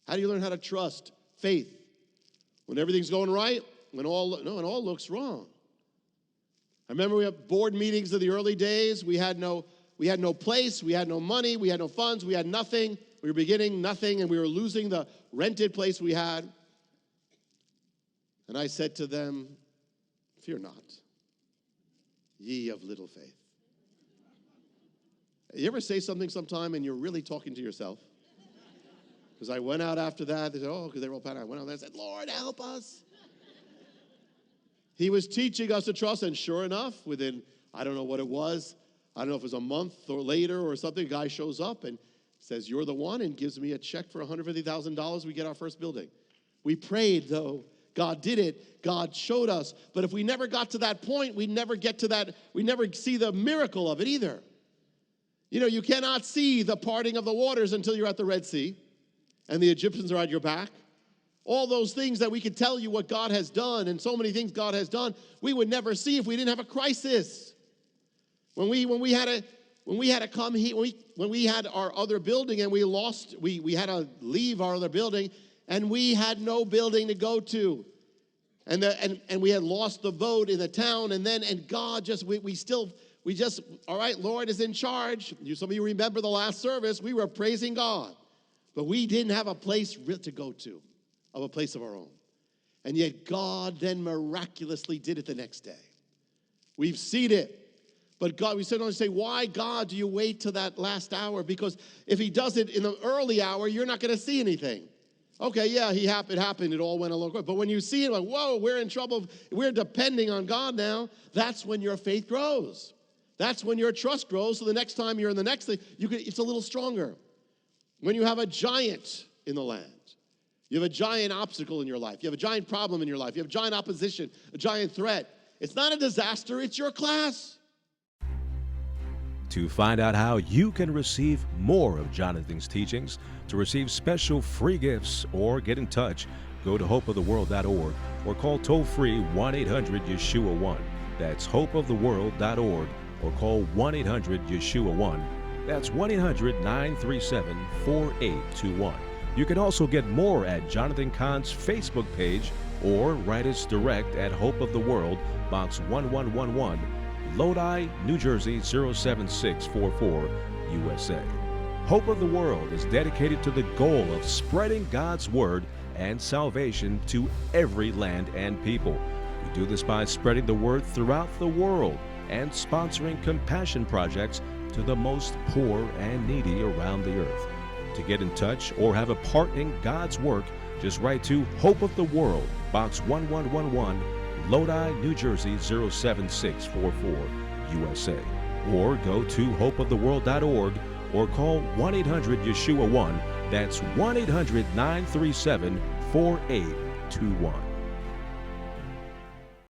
How do you learn how to trust? Faith. When everything's going right, when it all looks wrong. I remember we had board meetings in the early days. We had no place, we had no money, we had no funds, we had nothing. We were beginning nothing, and we were losing the rented place we had. And I said to them, fear not, ye of little faith. You ever say something sometime and you're really talking to yourself? Because I went out after that. They said, oh, because they were all panicked. I went out there and said, Lord, help us. He was teaching us to trust, and sure enough, within, I don't know what it was, I don't know if it was a month or later or something, a guy shows up and says, you're the one, and gives me a check for $150,000. We get our first building. We prayed, though. God did it. God showed us. But if we never got to that point, we'd never get to that. We never see the miracle of it either. You know, you cannot see the parting of the waters until you're at the Red Sea and the Egyptians are at your back. All those things that we could tell you what God has done, and so many things God has done, we would never see if we didn't have a crisis. When we had to come here, when we had our other building and we had to leave our other building, and we had no building to go to, and we had lost the vote in the town, and God just all right, Lord is in charge. Some of you remember the last service, we were praising God, but we didn't have a place to go to, of a place of our own, and yet God then miraculously did it the next day. We've seen it. But God, we sometimes say, why, God, do you wait till that last hour? Because if he does it in the early hour, you're not going to see anything. Okay, yeah, it happened. It all went along. But when you see it, like, whoa, we're in trouble. We're depending on God now. That's when your faith grows. That's when your trust grows. So the next time you're in the next thing, it's a little stronger. When you have a giant in the land, you have a giant obstacle in your life. You have a giant problem in your life. You have giant opposition, a giant threat. It's not a disaster. It's your class. To find out how you can receive more of Jonathan's teachings, to receive special free gifts, or get in touch, go to hopeoftheworld.org or call toll-free 1-800-YESHUA-1. That's hopeoftheworld.org or call 1-800-YESHUA-1. That's 1-800-937-4821. You can also get more at Jonathan Cahn's Facebook page or write us direct at Hope of the World, Box 1111, Lodi, New Jersey 07644, USA. Hope of the World is dedicated to the goal of spreading God's Word and salvation to every land and people. We do this by spreading the Word throughout the world and sponsoring compassion projects to the most poor and needy around the earth. To get in touch or have a part in God's work, just write to Hope of the World, Box 1111, Lodi, New Jersey 07644, USA. Or go to hopeoftheworld.org or call 1-800-YESHUA-1. That's 1-800-937-4821.